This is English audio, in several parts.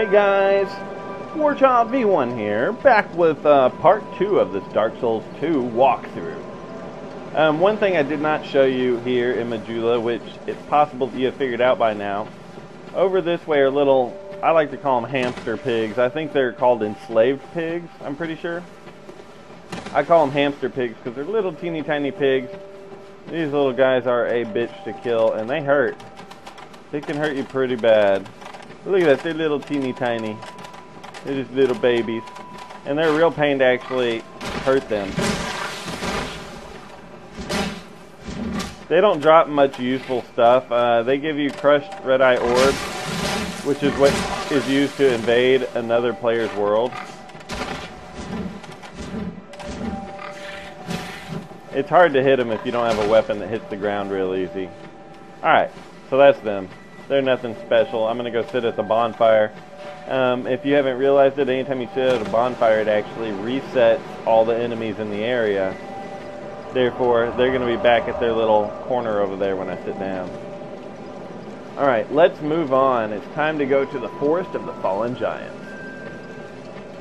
Hey guys, Warchild V1 here, back with part 2 of this Dark Souls 2 walkthrough. One thing I did not show you here in Majula, which it's possible that you have figured out by now, over this way are little, I like to call them hamster pigs. I think they're called enslaved pigs, I'm pretty sure. I call them hamster pigs because they're little teeny tiny pigs. These little guys are a bitch to kill, and they hurt. They can hurt you pretty bad. Look at that, they're little teeny tiny. They're just little babies. And they're a real pain to actually hurt them. They don't drop much useful stuff. They give you crushed red-eye orbs, which is what is used to invade another player's world. It's hard to hit them if you don't have a weapon that hits the ground real easy. Alright, so that's them. They're nothing special. I'm going to go sit at the bonfire. If you haven't realized it, anytime you sit at a bonfire, it actually resets all the enemies in the area. Therefore, they're going to be back at their little corner over there when I sit down. Alright, let's move on. It's time to go to the Forrest of the Fallen Giants.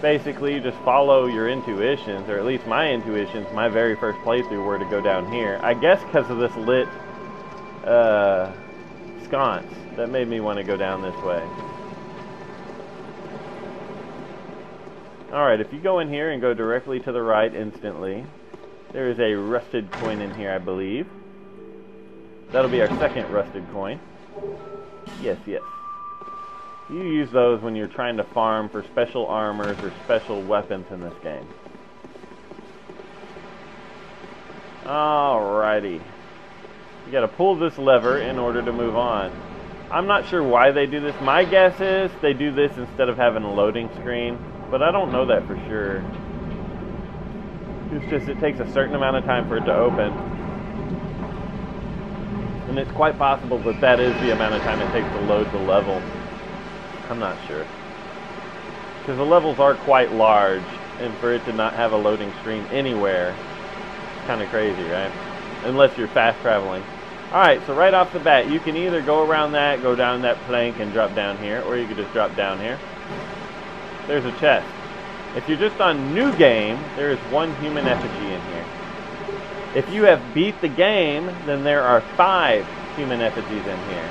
Basically, you just follow your intuitions, or at least my intuitions, my very first playthrough were to go down here. I guess because of this lit sconce. That made me want to go down this way. Alright, if you go in here and go directly to the right instantly, there is a rusted coin in here, I believe. That'll be our second rusted coin. Yes, yes. You use those when you're trying to farm for special armors or special weapons in this game. Alrighty. You gotta pull this lever in order to move on. I'm not sure why they do this. My guess is they do this instead of having a loading screen, but I don't know that for sure. It's just it takes a certain amount of time for it to open. And it's quite possible that that is the amount of time it takes to load the level. I'm not sure. Because the levels are quite large, and for it to not have a loading screen anywhere, it's kind of crazy, right? Unless you're fast traveling. Alright, so right off the bat, you can either go around that, go down that plank and drop down here, or you can just drop down here. There's a chest. If you're just on new game, there is one human effigy in here. If you have beat the game, then there are 5 human effigies in here.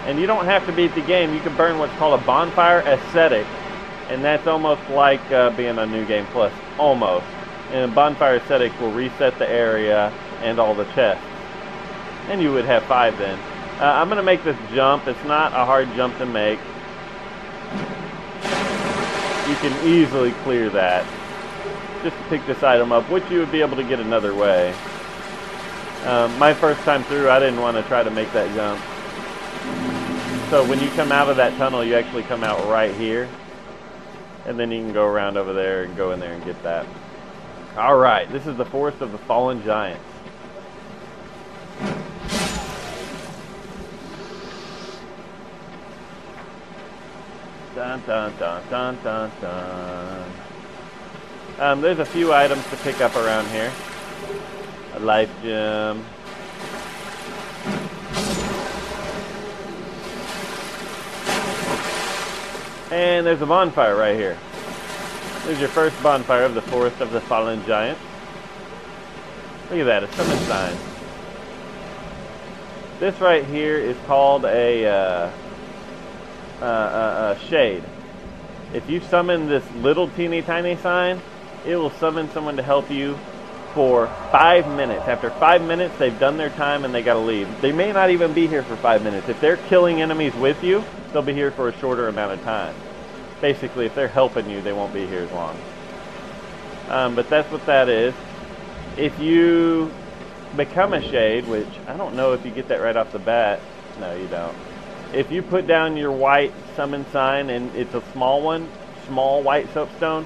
And you don't have to beat the game. You can burn what's called a Bonfire Ascetic, and that's almost like being on New Game Plus. Almost. And a Bonfire Ascetic will reset the area and all the chests. And you would have 5 then. I'm going to make this jump. It's not a hard jump to make. You can easily clear that. Just to pick this item up, which you would be able to get another way. My first time through, I didn't want to try to make that jump. So when you come out of that tunnel, you actually come out right here. And then you can go around over there and go in there and get that. Alright, this is the Forest of the Fallen Giants. Dun dun dun dun dun dun. There's a few items to pick up around here. A life gem. And there's a bonfire right here. There's your first bonfire of the Forest of the Fallen Giants. Look at that, a summon sign. This right here is called a shade. If you summon this little teeny tiny sign, it will summon someone to help you for 5 minutes. After 5 minutes, they've done their time and they gotta leave. They may not even be here for 5 minutes. If they're killing enemies with you, they'll be here for a shorter amount of time. Basically, if they're helping you, they won't be here as long. But that's what that is. If you become a shade, which I don't know if you get that right off the bat. No, you don't. If you put down your white summon sign, and it's a small one, small white soapstone,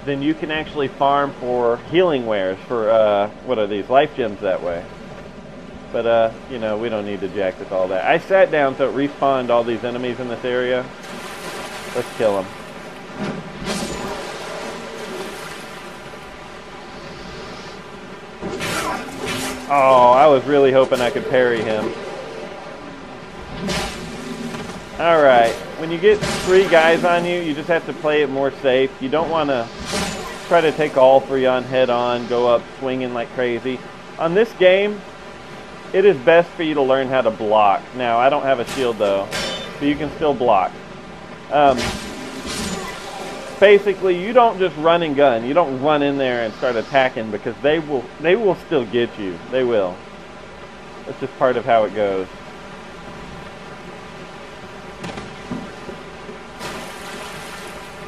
then you can actually farm for healing wares for, what are these, life gems that way. But, you know, we don't need to jack with all that. I sat down so it respawned all these enemies in this area. Let's kill them. Oh, I was really hoping I could parry him. Alright, when you get 3 guys on you, you just have to play it more safe. You don't want to try to take all 3 on head on, go up swinging like crazy. On this game, it is best for you to learn how to block. Now, I don't have a shield though, but you can still block. Basically, you don't just run and gun. You don't run in there and start attacking, because they will still get you. They will. That's just part of how it goes.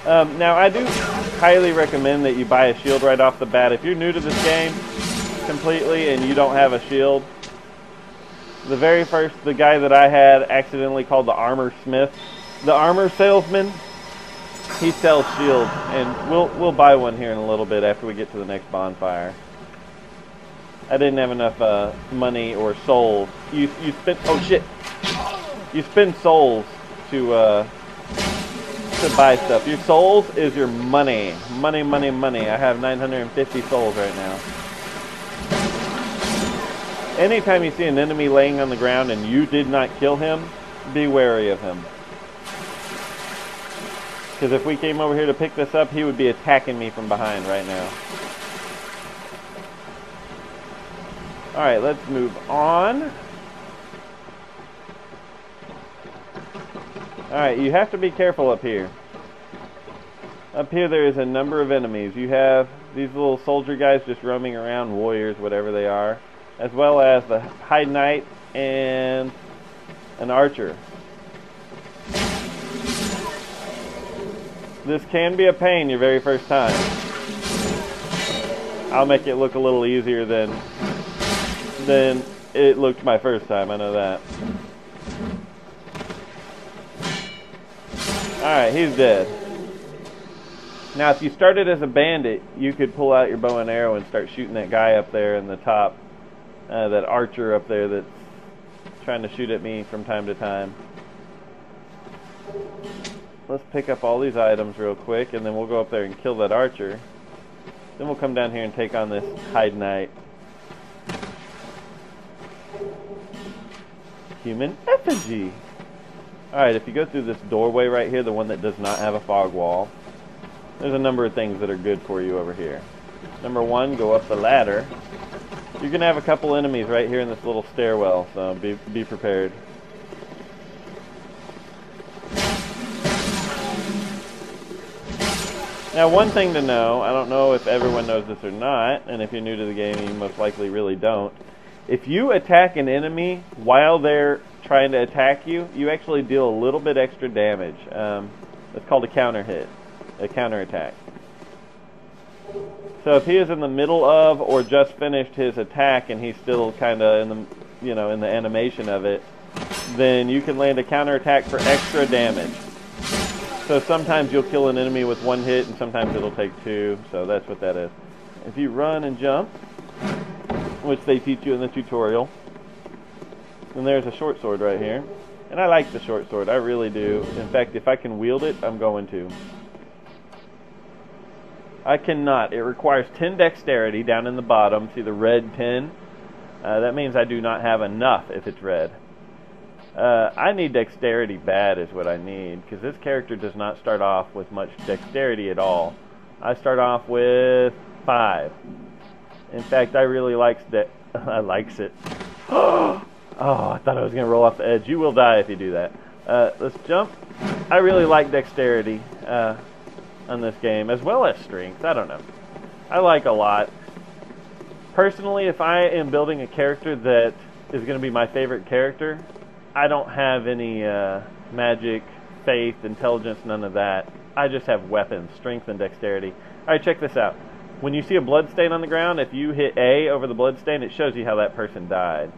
Now, I do highly recommend that you buy a shield right off the bat. If you're new to this game completely and you don't have a shield, the guy that I had accidentally called the armor smith, the armor salesman, he sells shields, and we'll buy one here in a little bit after we get to the next bonfire. I didn't have enough money or souls. You spend, oh shit, you spend souls to buy stuff. Your souls is your money. Money, money, money. I have 950 souls right now. Anytime you see an enemy laying on the ground and you did not kill him, be wary of him. Because if we came over here to pick this up, he would be attacking me from behind right now. Alright, let's move on. Alright, you have to be careful up here. Up here there is a number of enemies. You have these little soldier guys just roaming around, warriors, whatever they are, as well as the Heide Knight and an archer. This can be a pain your very first time. I'll make it look a little easier than it looked my first time, I know that. Alright, he's dead. Now, if you started as a bandit, you could pull out your bow and arrow and start shooting that guy up there in the top, that archer up there that's trying to shoot at me from time to time. Let's pick up all these items real quick, and then we'll go up there and kill that archer. Then we'll come down here and take on this Heide Knight. Human effigy. Alright, if you go through this doorway right here, the one that does not have a fog wall, there's a number of things that are good for you over here. Number 1, go up the ladder. You're going to have a couple enemies right here in this little stairwell, so be prepared. Now, one thing to know, I don't know if everyone knows this or not, and if you're new to the game, you most likely really don't. If you attack an enemy while they're trying to attack you, you actually deal a little bit extra damage. It's called a counter hit, a counter attack. So if he is in the middle of or just finished his attack and he's still kind of in the, in the animation of it, then you can land a counter attack for extra damage. So sometimes you'll kill an enemy with 1 hit, and sometimes it'll take 2. So that's what that is. If you run and jump, which they teach you in the tutorial, then there's a short sword right here. And I like the short sword, I really do. In fact, if I can wield it, I'm going to. I cannot. It requires 10 dexterity down in the bottom. See the red 10? That means I do not have enough if it's red. I need dexterity bad is what I need, because this character does not start off with much dexterity at all. I start off with 5. In fact, I really likes it. Oh, I thought I was going to roll off the edge. You will die if you do that. Let's jump. I really like dexterity on this game, as well as strength. I don't know. I like a lot. Personally, if I am building a character that is going to be my favorite character, I don't have any magic, faith, intelligence, none of that. I just have weapons, strength, and dexterity. Alright, check this out. When you see a blood stain on the ground, if you hit A over the blood stain, it shows you how that person died.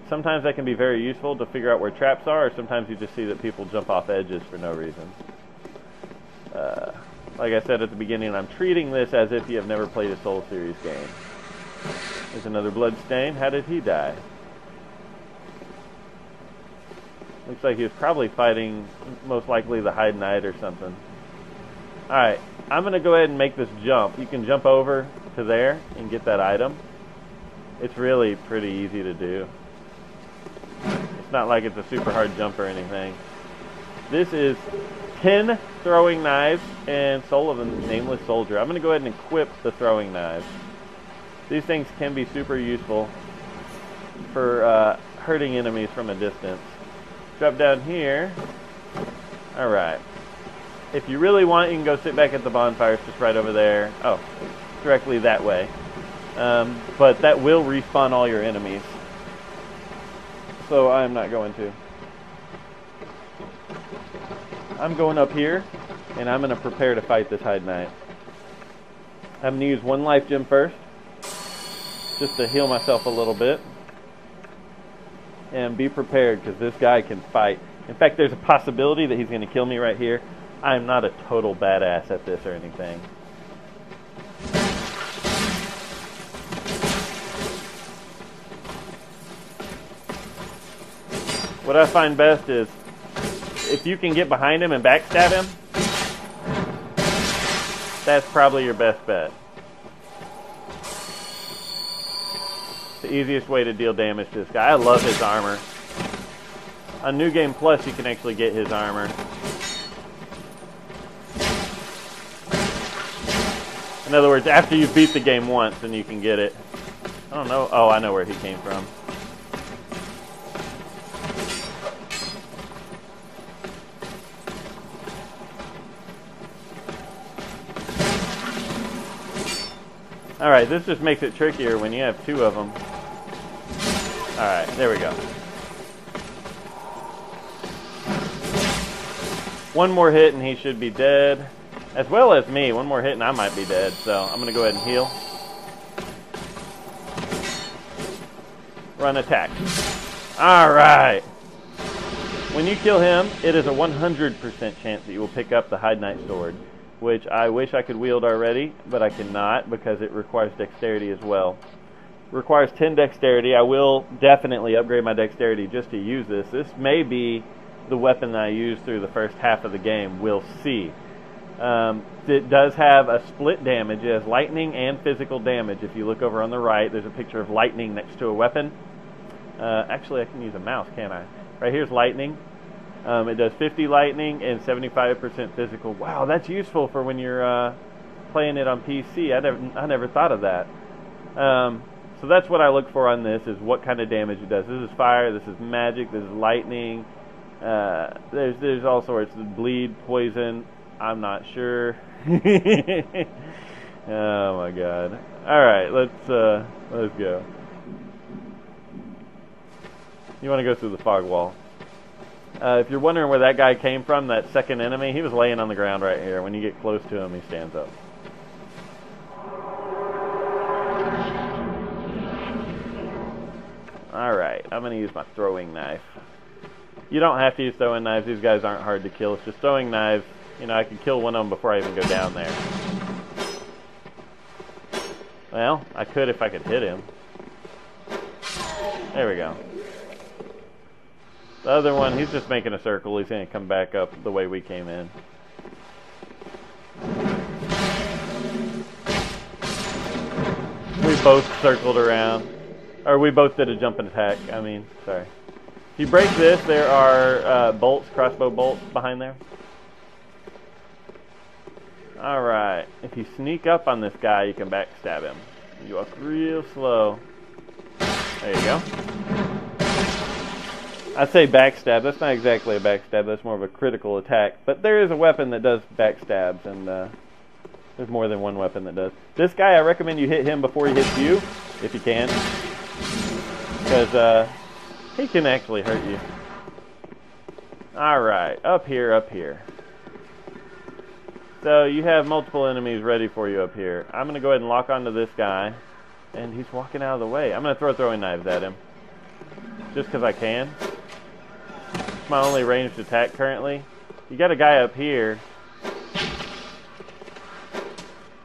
Sometimes that can be very useful to figure out where traps are, or sometimes you just see that people jump off edges for no reason. Like I said at the beginning, I'm treating this as if you have never played a Soul Series game. There's another blood stain. How did he die? Looks like he was probably fighting, most likely, the Heide Knight or something. Alright, I'm going to go ahead and make this jump. You can jump over to there and get that item. It's really pretty easy to do. It's not like it's a super hard jump or anything. This is 10 throwing knives and Soul of a Nameless Soldier. I'm going to go ahead and equip the throwing knives. These things can be super useful for hurting enemies from a distance. Drop down here. Alright. If you really want, you can go sit back at the bonfire. It's just right over there. Oh, directly that way. But that will respawn all your enemies. So I'm not going to. I'm going up here, and I'm going to prepare to fight this Heide Knight. I'm going to use one life gem first, just to heal myself a little bit. And be prepared, because this guy can fight. In fact, there's a possibility that he's going to kill me right here. I'm not a total badass at this or anything. What I find best is if you can get behind him and backstab him, that's probably your best bet. The easiest way to deal damage to this guy. I love his armor. On New Game Plus, you can actually get his armor. In other words, after you beat the game once, then you can get it. I don't know. Oh, I know where he came from. Alright, this just makes it trickier when you have two of them. Alright, there we go. One more hit and he should be dead. As well as me. One more hit and I might be dead. So I'm going to go ahead and heal. Run attack. Alright. When you kill him, it is a 100% chance that you will pick up the Heide Knight Sword, which I wish I could wield already, but I cannot because it requires dexterity as well. Requires 10 dexterity. I will definitely upgrade my dexterity just to use this. This may be the weapon that I use through the first half of the game. We'll see. It does have a split damage. It has lightning and physical damage. If you look over on the right, there's a picture of lightning next to a weapon. Actually, I can use a mouse, can't I? Right here's lightning. It does 50 lightning and 75% physical. Wow, that's useful for when you're playing it on PC. I never thought of that. So that's what I look for on this, is what kind of damage it does. This is fire, this is magic, this is lightning. There's all sorts. Bleed, poison, I'm not sure. Oh my god. Alright, let's go. You want to go through the fog wall. If you're wondering where that guy came from, that second enemy, he was laying on the ground right here. When you get close to him, he stands up. Alright, I'm going to use my throwing knife. You don't have to use throwing knives. These guys aren't hard to kill. It's just throwing knives. You know, I can kill one of them before I even go down there. Well, I could if I could hit him. There we go. The other one, he's just making a circle. He's going to come back up the way we came in. We both circled around. Or we both did a jump and attack. I mean, sorry. If you break this, there are bolts, crossbow bolts behind there. Alright. If you sneak up on this guy, you can backstab him. You walk real slow. There you go. I'd say backstab. That's not exactly a backstab. That's more of a critical attack. But there is a weapon that does backstabs, and there's more than one weapon that does. This guy, I recommend you hit him before he hits you, if you can. Because he can actually hurt you. Alright, up here, up here. So you have multiple enemies ready for you up here. I'm going to go ahead and lock onto this guy. And he's walking out of the way. I'm going to throw throwing knives at him. Just because I can. It's my only ranged attack currently. You got a guy up here.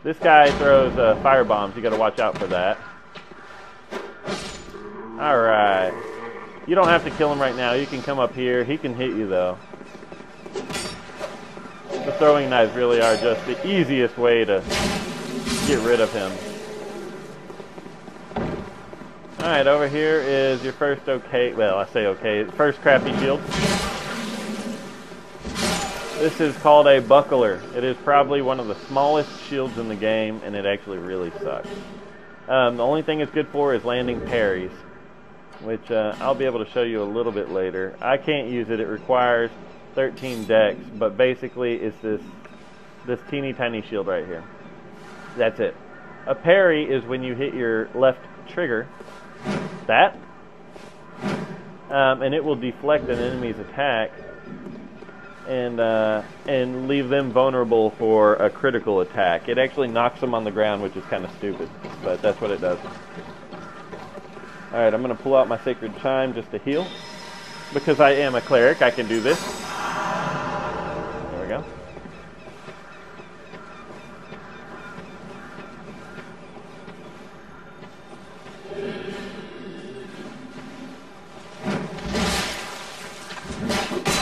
This guy throws fire bombs. You got to watch out for that. Alright. You don't have to kill him right now. You can come up here. He can hit you though. The throwing knives really are just the easiest way to get rid of him. Alright, over here is your first okay, well I say okay, first crappy shield. This is called a buckler. It is probably one of the smallest shields in the game, and it actually really sucks. The only thing it's good for is landing parries, which I'll be able to show you a little bit later. I can't use it. It requires 13 dex, but basically it's this teeny tiny shield right here. That's it. A parry is when you hit your left trigger, and it will deflect an enemy's attack and leave them vulnerable for a critical attack. It actually knocks them on the ground, which is kind of stupid, but that's what it does. Alright, I'm going to pull out my Sacred Chime just to heal. Because I am a cleric, I can do this. There we go.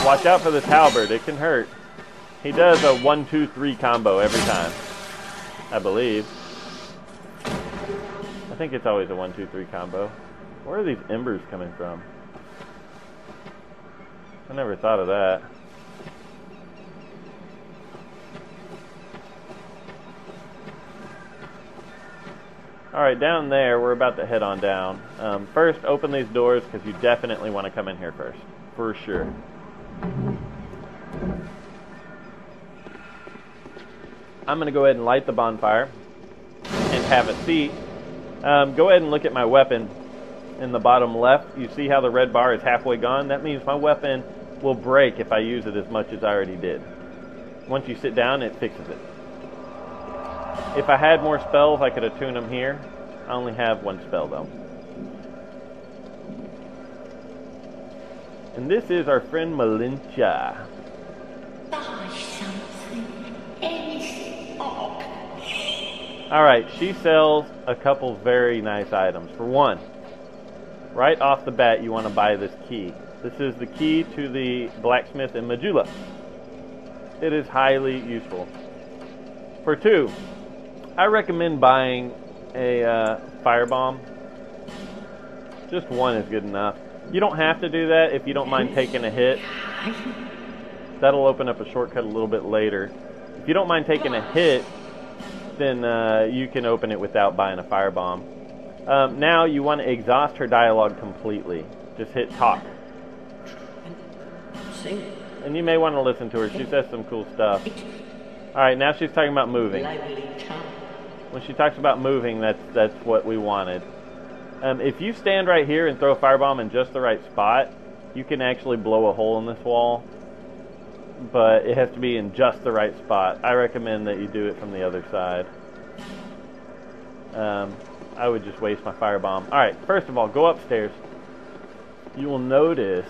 Watch out for this halberd, it can hurt. He does a 1-2-3 combo every time, I believe. I think it's always a 1-2-3 combo. Where are these embers coming from? I never thought of that. Alright, down there, we're about to head on down. First, open these doors, because you definitely want to come in here first. For sure. I'm going to go ahead and light the bonfire and have a seat. Go ahead and look at my weapon in the bottom left. You see how the red bar is halfway gone? That means my weapon will break if I use it as much as I already did. Once you sit down, it fixes it. If I had more spells, I could attune them here. I only have one spell though. And this is our friend Malincha. Alright, she sells a couple very nice items. For one, right off the bat you want to buy this key. This is the key to the blacksmith in Majula. It is highly useful. For two, I recommend buying a firebomb. Just one is good enough. You don't have to do that if you don't mind taking a hit. That'll open up a shortcut a little bit later. If you don't mind taking a hit, then you can open it without buying a firebomb. Now you want to exhaust her dialogue completely. Just hit talk. And you may want to listen to her. She says some cool stuff. Alright, now she's talking about moving. When she talks about moving, that's what we wanted. If you stand right here and throw a firebomb in just the right spot, you can actually blow a hole in this wall. But it has to be in just the right spot. I recommend that you do it from the other side. I would just waste my firebomb. Alright, first of all, go upstairs. You will notice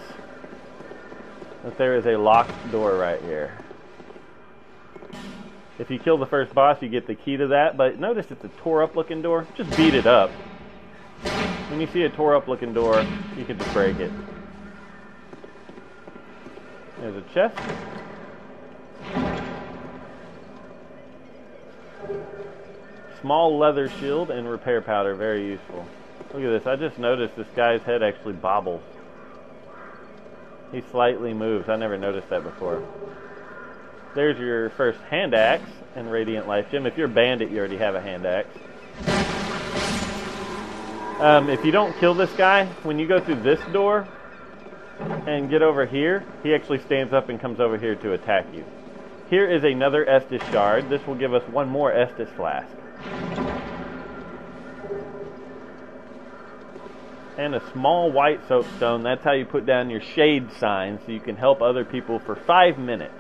that there is a locked door right here. If you kill the first boss, you get the key to that, but notice it's a tore up looking door. Just beat it up. When you see a tore up looking door, you can just break it. There's a chest. Small leather shield and repair powder, very useful. Look at this, I just noticed this guy's head actually bobbles. He slightly moves, I never noticed that before. There's your first hand axe and Radiant Life Gem. If you're a bandit, you already have a hand axe. If you don't kill this guy, when you go through this door and get over here, he actually stands up and comes over here to attack you. Here is another Estus Shard. This will give us one more Estus Flask. And a small white soapstone. That's how you put down your shade sign so you can help other people for 5 minutes.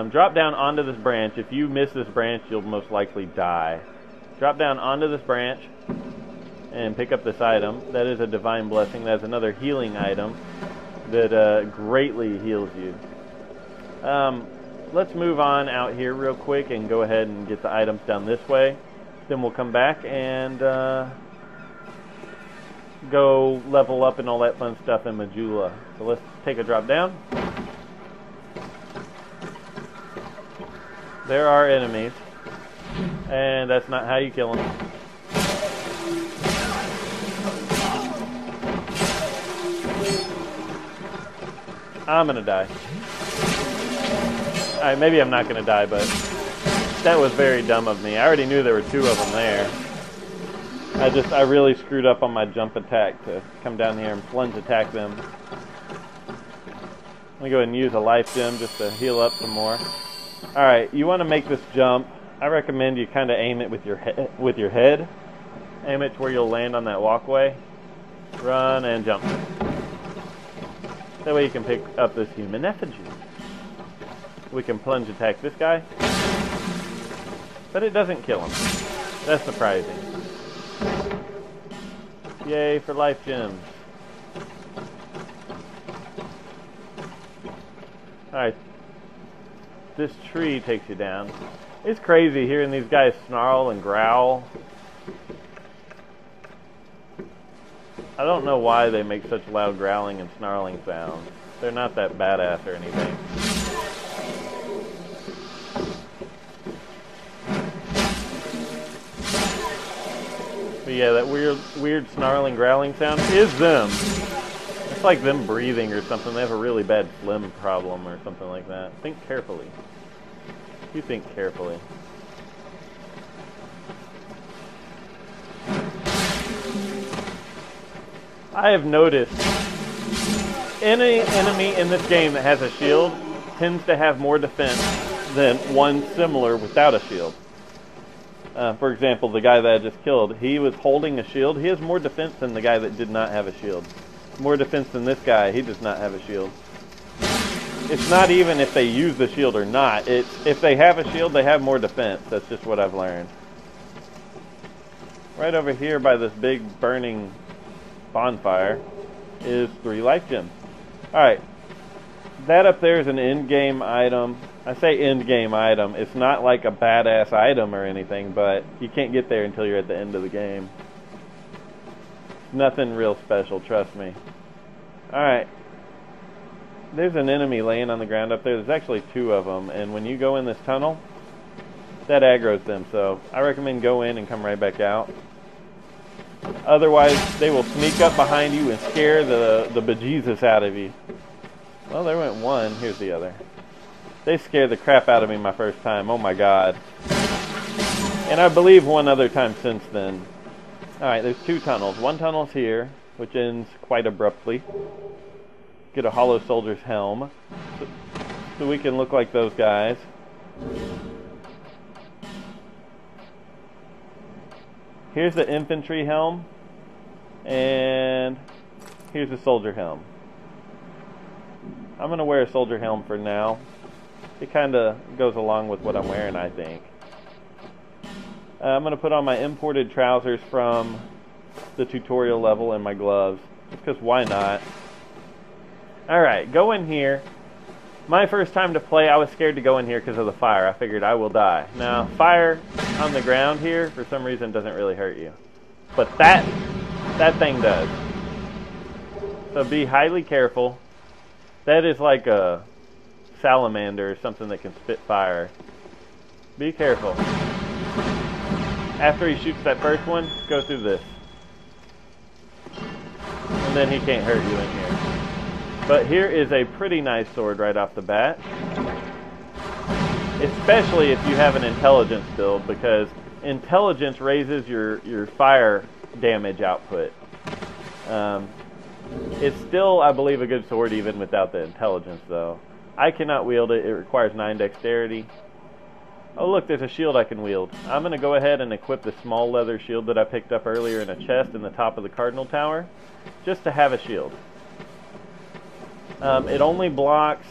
Drop down onto this branch. If you miss this branch, you'll most likely die. Drop down onto this branch and pick up this item. That is a Divine Blessing. That's another healing item that greatly heals you. Let's move on out here real quick and go ahead and get the items down this way. Then we'll come back and go level up and all that fun stuff in Majula. So let's take a drop down. There are enemies, and that's not how you kill them. I'm gonna die. Alright, maybe I'm not going to die, but that was very dumb of me. I already knew there were two of them there. I really screwed up on my jump attack to come down here and plunge attack them. I'm going to go ahead and use a life gem just to heal up some more. Alright, you want to make this jump. I recommend you kind of aim it with your head. Aim it to where you'll land on that walkway. Run and jump. That way you can pick up this human effigy. We can plunge attack this guy. But it doesn't kill him. That's surprising. Yay for life gems. Alright. This tree takes you down. It's crazy hearing these guys snarl and growl. I don't know why they make such loud growling and snarling sounds. They're not that badass or anything. But yeah, that weird snarling, growling sound is them. It's like them breathing or something. They have a really bad phlegm problem or something like that. Think carefully. You think carefully. I have noticed any enemy in this game that has a shield tends to have more defense than one similar without a shield. For example, the guy that I just killed, he was holding a shield. He has more defense than the guy that did not have a shield. More defense than this guy, he does not have a shield. It's not even if they use the shield or not. It's if they have a shield, they have more defense. That's just what I've learned. Right over here by this big burning bonfire is 3 life gems. Alright. That up there is an end-game item. I say end-game item. It's not like a badass item or anything, but you can't get there until you're at the end of the game. Nothing real special, trust me. Alright. There's an enemy laying on the ground up there. There's actually 2 of them, and when you go in this tunnel, that aggroes them, so I recommend go in and come right back out. Otherwise, they will sneak up behind you and scare the bejesus out of you. Well, there went one. Here's the other. They scared the crap out of me my first time. Oh my god. And I believe one other time since then. Alright, there's 2 tunnels. One tunnel's here, which ends quite abruptly. Get a hollow soldier's helm. So we can look like those guys. Here's the infantry helm. And here's the soldier helm. I'm going to wear a soldier helm for now. It kind of goes along with what I'm wearing, I think. I'm going to put on my imported trousers from the tutorial level and my gloves. Just because why not? Alright, go in here. My first time to play, I was scared to go in here because of the fire. I figured I will die. Now, fire on the ground here, for some reason, doesn't really hurt you. But that thing does. So be highly careful. That is like a salamander or something that can spit fire. Be careful. After he shoots that first one, go through this. And then he can't hurt you in here. But here is a pretty nice sword right off the bat. Especially if you have an intelligence build, because intelligence raises your fire damage output. It's still, I believe, a good sword even without the intelligence, though. I cannot wield it. It requires 9 dexterity. Oh, look, there's a shield I can wield. I'm going to go ahead and equip the small leather shield that I picked up earlier in a chest in the top of the Cardinal Tower, just to have a shield. It only blocks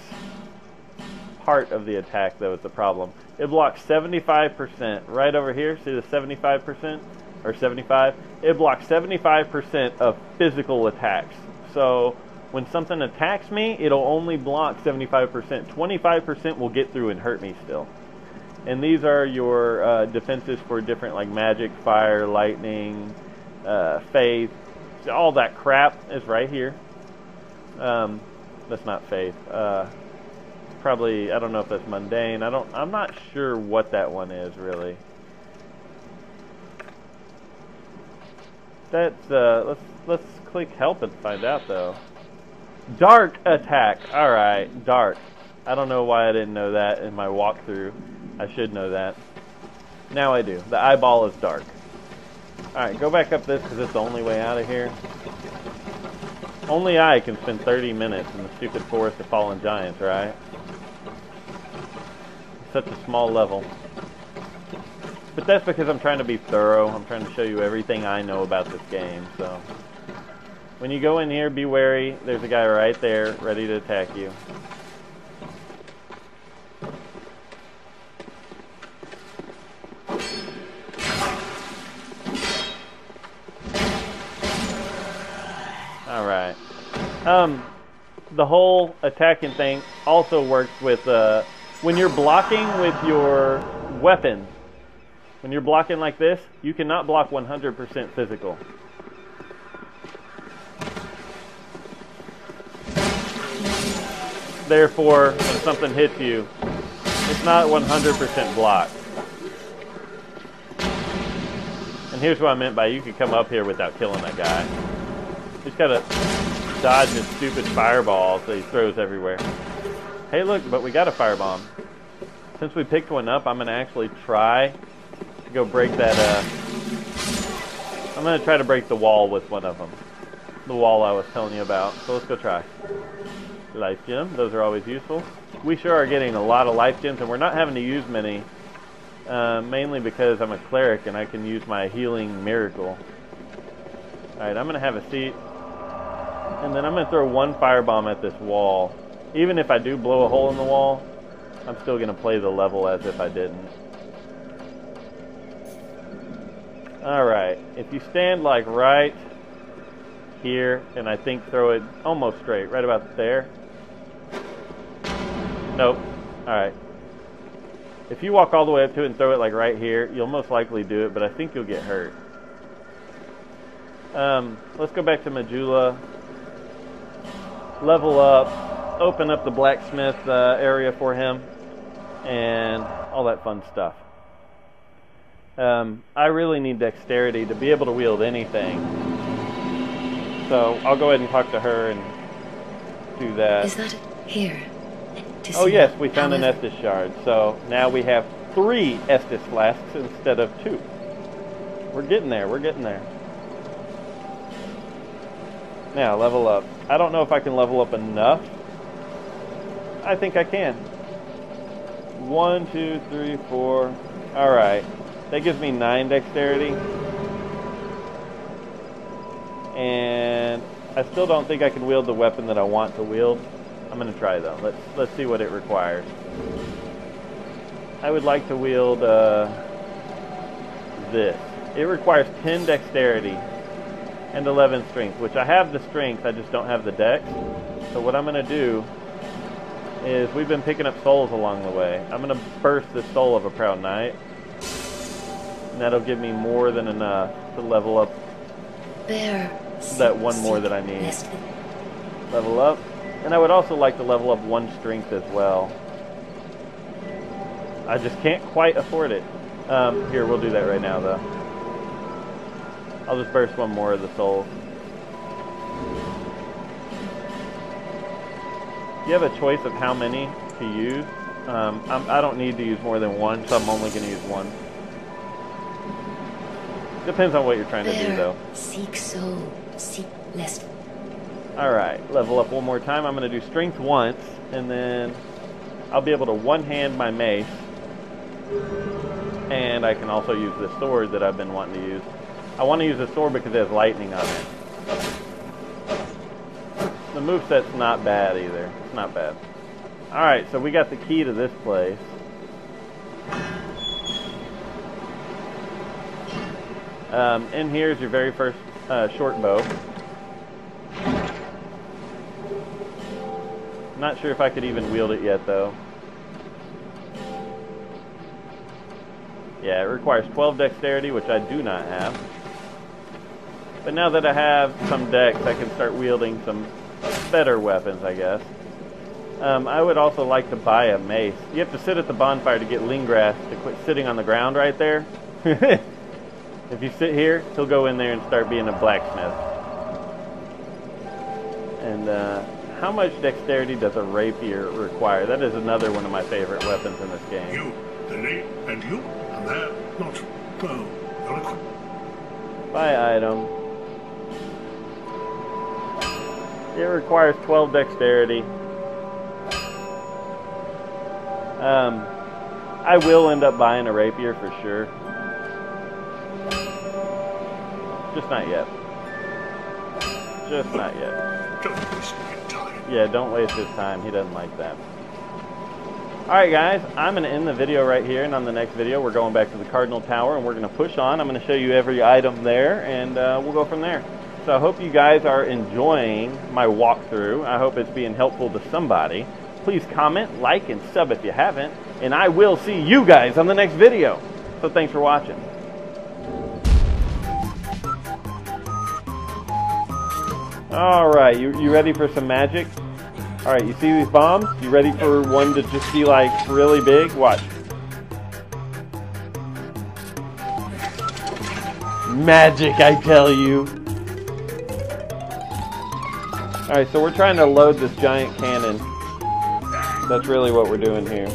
part of the attack, though, is the problem. It blocks 75%. Right over here, see the 75%? Or 75? It blocks 75% of physical attacks. So, when something attacks me, it'll only block 75%. 25% will get through and hurt me still. And these are your defenses for different, like, magic, fire, lightning, faith. All that crap is right here. That's not faith. Probably, I don't know if that's mundane. I'm not sure what that one is, really. That's, let's click help and find out, though. Dark attack. Alright, dark. I don't know why I didn't know that in my walkthrough. I should know that. Now I do. The eyeball is dark. Alright, go back up this because it's the only way out of here. Only I can spend 30 minutes in the stupid Forrest of Fallen Giants, right? Such a small level. But that's because I'm trying to be thorough. I'm trying to show you everything I know about this game, so... When you go in here, be wary. There's a guy right there, ready to attack you. Alright. The whole attacking thing also works with, when you're blocking with your weapon, when you're blocking like this, you cannot block 100% physical. Therefore, when something hits you, it's not 100% blocked. And here's what I meant by you could come up here without killing that guy. You just gotta dodge his stupid fireballs that he throws everywhere. Hey look, but we got a firebomb. Since we picked one up, I'm gonna actually try to go break that, I'm gonna try to break the wall with one of them. The wall I was telling you about. So let's go try. Life gem, those are always useful. We sure are getting a lot of life gems, and we're not having to use many, mainly because I'm a cleric and I can use my healing miracle. Alright, I'm gonna have a seat, and then I'm gonna throw one firebomb at this wall. Even if I do blow a hole in the wall, I'm still gonna play the level as if I didn't. Alright, if you stand like right here, and I think throw it almost straight, right about there. Nope. Alright. If you walk all the way up to it and throw it like right here, you'll most likely do it, but I think you'll get hurt. Let's go back to Majula. Level up. Open up the blacksmith area for him. And all that fun stuff. I really need dexterity to be able to wield anything. So I'll go ahead and talk to her and do that. Is that here? Oh yes, we found an Estus Shard. So now we have 3 Estus Flasks instead of 2. We're getting there, we're getting there. Now, level up. I don't know if I can level up enough. I think I can. 1, 2, 3, 4. Alright. That gives me 9 dexterity. And I still don't think I can wield the weapon that I want to wield. I'm going to try though. Let's see what it requires. I would like to wield this. It requires 10 dexterity and 11 strength, which I have the strength, I just don't have the dex. So what I'm going to do is, we've been picking up souls along the way. I'm going to burst the soul of a proud knight. And that'll give me more than enough to level up that one more that I need. Level up. And I would also like to level up 1 strength as well. I just can't quite afford it. Here, we'll do that right now though. I'll just burst 1 more of the souls. You have a choice of how many to use. I don't need to use more than 1, so I'm only going to use 1. Depends on what you're trying to do though. Seek soul, seek less. Alright, level up 1 more time. I'm going to do strength once, and then I'll be able to one-hand my mace. And I can also use the sword that I've been wanting to use. I want to use the sword because it has lightning on it. The moveset's not bad either. It's not bad. Alright, so we got the key to this place. In here is your very first short bow. Not sure if I could even wield it yet though. Yeah, it requires 12 dexterity, which I do not have. But now that I have some dex, I can start wielding some better weapons, I guess. I would also like to buy a mace. You have to sit at the bonfire to get Lingrass to quit sitting on the ground right there. If you sit here, he'll go in there and start being a blacksmith. And how much dexterity does a rapier require? That is another one of my favorite weapons in this game. You, the name, and you, and there, not go. Buy item. It requires 12 dexterity. I will end up buying a rapier for sure. Just not yet. Just not yet. Don't waste your time. Yeah, don't waste his time. He doesn't like that. Alright guys, I'm going to end the video right here, and on the next video we're going back to the Cardinal Tower and we're going to push on. I'm going to show you every item there, and we'll go from there. So I hope you guys are enjoying my walkthrough. I hope it's being helpful to somebody. Please comment, like, and sub if you haven't, and I will see you guys on the next video. So thanks for watching. Alright, you ready for some magic? Alright, you see these bombs? You ready for one to just be like really big? Watch. Magic, I tell you. Alright, so we're trying to load this giant cannon. That's really what we're doing here.